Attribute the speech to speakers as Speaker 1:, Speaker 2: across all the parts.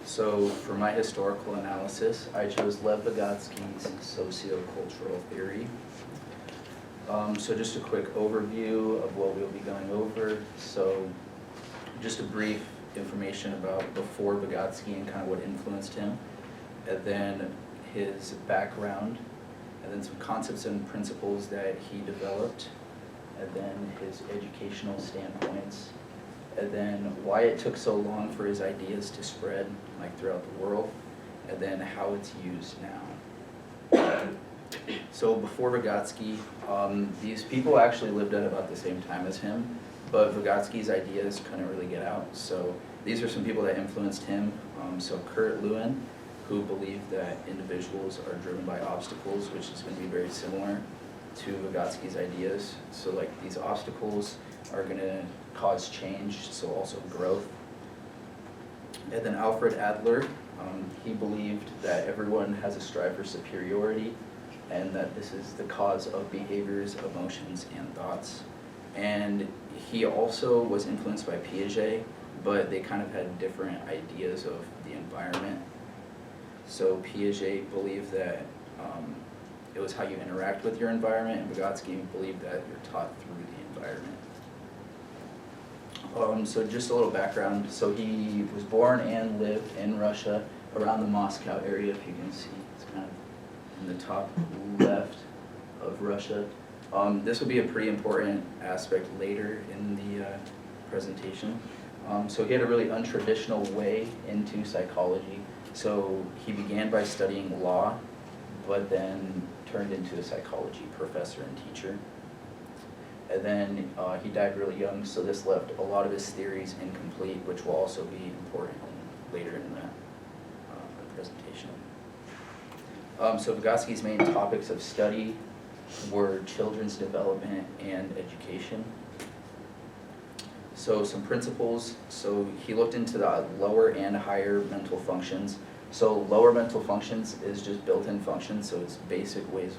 Speaker 1: So for my historical analysis, I chose Lev Vygotsky's sociocultural theory. So just a quick overview of what we'll be going over. So just a brief information about before Vygotsky and kind of what influenced him, and then his background, and then some concepts and principles that he developed, and then his educational standpoints, and then why it took so long for his ideas to spread like throughout the world, and then how it's used now. So before Vygotsky, these people actually lived at about the same time as him, but Vygotsky's ideas couldn't really get out. So these are some people that influenced him. So Kurt Lewin, who believed that individuals are driven by obstacles, which is going to be very similar to Vygotsky's ideas. So like these obstacles are going to cause change, so also growth. And then Alfred Adler, he believed that everyone has a strive for superiority, and that this is the cause of behaviors, emotions, and thoughts. And he also was influenced by Piaget, but they kind of had different ideas of the environment. So Piaget believed that it was how you interact with your environment, and Vygotsky believed that you're taught through the environment. So just a little background. So he was born and lived in Russia, around the Moscow area, if you can see. It's kind of in the top left of Russia. This will be a pretty important aspect later in the presentation. So he had a really untraditional way into psychology. So he began by studying law, but then turned into a psychology professor and teacher. And then he died really young, so this left a lot of his theories incomplete, which will also be important later in the presentation. So Vygotsky's main topics of study were children's development and education. So some principles, so he looked into the lower and higher mental functions. So lower mental functions is just built-in functions, so it's basic ways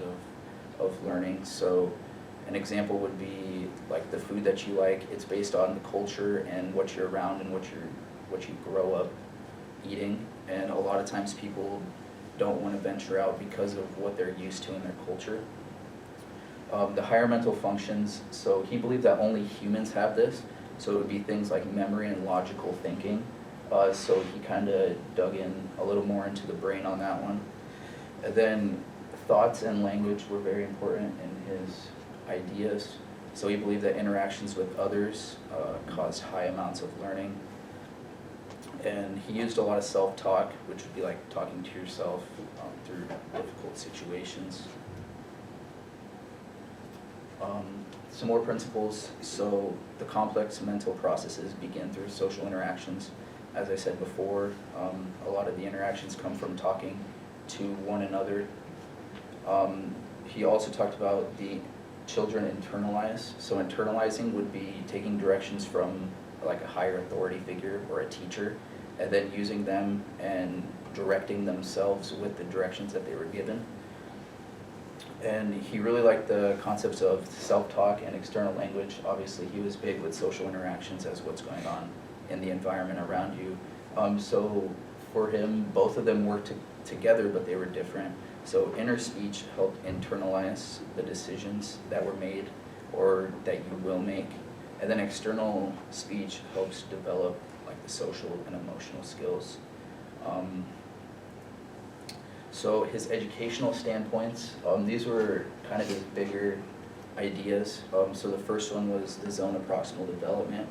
Speaker 1: of learning. So an example would be like the food that you like. It's based on the culture and what you're around and what you grow up eating. And a lot of times people don't want to venture out because of what they're used to in their culture. The higher mental functions, so he believed that only humans have this. So it would be things like memory and logical thinking. So he kind of dug in a little more into the brain on that one. And then thoughts and language were very important in his ideas. So he believed that interactions with others caused high amounts of learning. And he used a lot of self-talk, which would be like talking to yourself through difficult situations. Some more principles. So the complex mental processes begin through social interactions. As I said before, a lot of the interactions come from talking to one another. He also talked about the children internalize. So internalizing would be taking directions from like a higher authority figure or a teacher, and then using them and directing themselves with the directions that they were given. And he really liked the concepts of self-talk and external language. Obviously, he was big with social interactions as what's going on in the environment around you. So for him, both of them worked together, but they were different. So inner speech helped internalize the decisions that were made or that you will make. And then external speech helps develop like the social and emotional skills. So his educational standpoints, these were kind of his bigger ideas. So the first one was the zone of proximal development,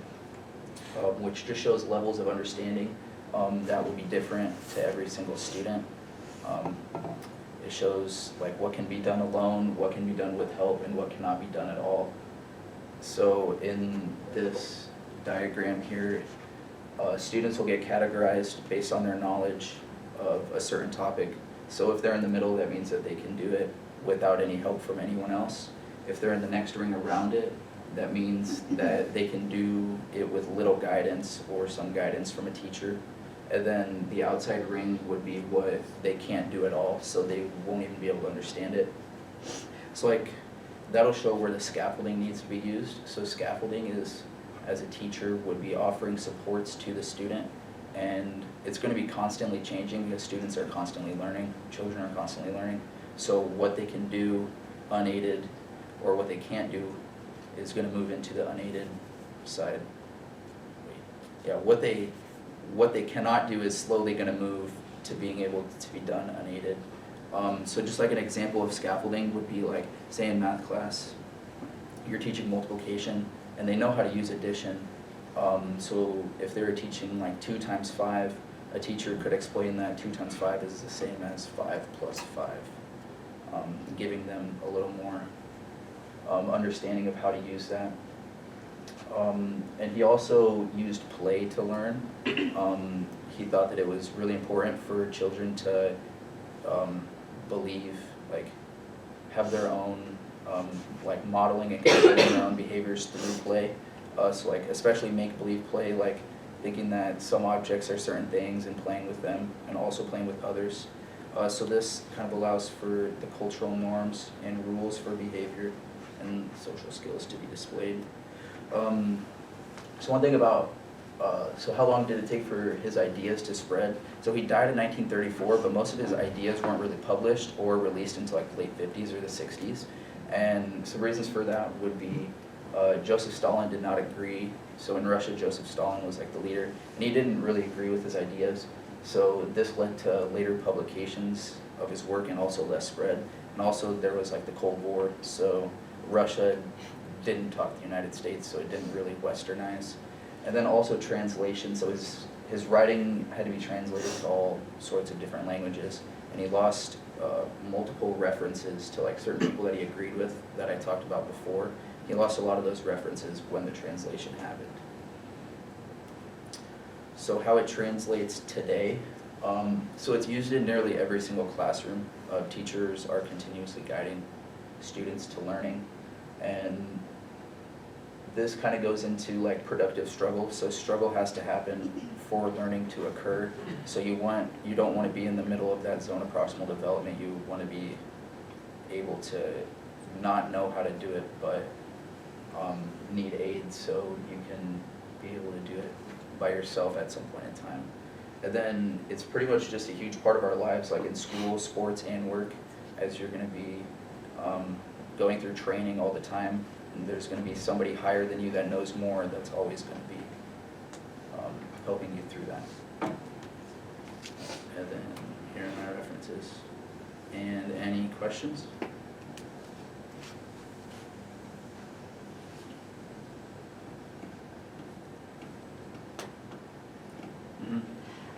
Speaker 1: which just shows levels of understanding that will be different to every single student. It shows like what can be done alone, what can be done with help, and what cannot be done at all. So in this diagram here, students will get categorized based on their knowledge of a certain topic. So if they're in the middle, that means that they can do it without any help from anyone else. If they're in the next ring around it, that means that they can do it with little guidance or some guidance from a teacher. And then the outside ring would be what they can't do at all, so they won't even be able to understand it. So like, that'll show where the scaffolding needs to be used. So scaffolding is, as a teacher, would be offering supports to the student and it's going to be constantly changing because students are constantly learning, children are constantly learning. So what they can do unaided or what they can't do is going to move into the unaided side. Yeah, what they cannot do is slowly going to move to being able to be done unaided. So just like an example of scaffolding would be like, say in math class, you're teaching multiplication and they know how to use addition. So if they were teaching like 2 times 5, a teacher could explain that 2 times 5 is the same as 5 plus 5, giving them a little more understanding of how to use that. And he also used play to learn. He thought that it was really important for children to believe, like have their own like modeling and controlling their own behaviors through play. So like especially make-believe play, like thinking that some objects are certain things and playing with them and also playing with others. So this kind of allows for the cultural norms and rules for behavior and social skills to be displayed. So one thing about, so how long did it take for his ideas to spread? So he died in 1934, but most of his ideas weren't really published or released until like the late 50s or the 60s. And some reasons for that would be Joseph Stalin did not agree. So in Russia, Joseph Stalin was like the leader, and he didn't really agree with his ideas. So this led to later publications of his work and also less spread. And also there was like the Cold War, so Russia didn't talk to the United States, so it didn't really westernize. And then also translation, so his writing had to be translated to all sorts of different languages, and he lost multiple references to like certain people that he agreed with that I talked about before. He lost a lot of those references when the translation happened. So how it translates today, so it's used in nearly every single classroom. Teachers are continuously guiding students to learning, and this kind of goes into like productive struggle. So struggle has to happen for learning to occur. So you don't want to be in the middle of that zone of proximal development. You want to be able to not know how to do it, but need aid so you can be able to do it by yourself at some point in time. And then it's pretty much just a huge part of our lives, like in school, sports, and work, as you're going to be going through training all the time. And there's going to be somebody higher than you that knows more that's always going to be helping you through that. And then here are my references. And any questions?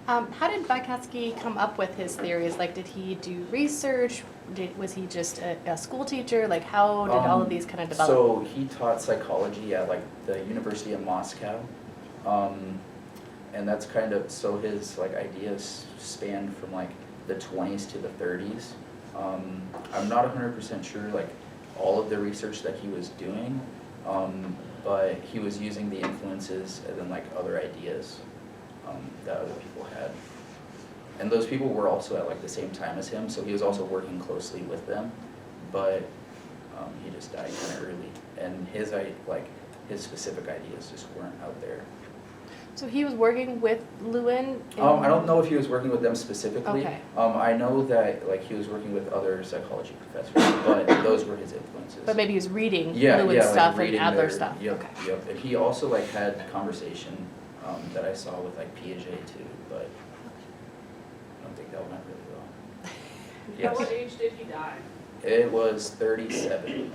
Speaker 2: How did Vygotsky come up with his theories? Like, did he do research? Was he just a school teacher? Like, how did all of these kind of develop?
Speaker 1: So he taught psychology at like the University of Moscow, and that's kind of, so his like ideas spanned from like the 20s to the 30s. I'm not 100% sure like all of the research that he was doing, but he was using the influences and then like other ideas that other people had. And those people were also at like the same time as him, so he was also working closely with them, but he just died kind of early. And his specific ideas just weren't out there.
Speaker 2: So he was working with Lewin?
Speaker 1: I don't know if he was working with them specifically.
Speaker 2: Okay.
Speaker 1: I know that like he was working with other psychology professors, but those were his influences.
Speaker 2: But maybe he was reading
Speaker 1: Like
Speaker 2: Lewin's stuff
Speaker 1: reading
Speaker 2: and Adler
Speaker 1: their,
Speaker 2: stuff.
Speaker 1: Yep,
Speaker 2: Okay.
Speaker 1: yep. And he also like had conversation that I saw with like Piaget too, but I don't think that went really well.
Speaker 3: At what age did he die?
Speaker 1: It was 37.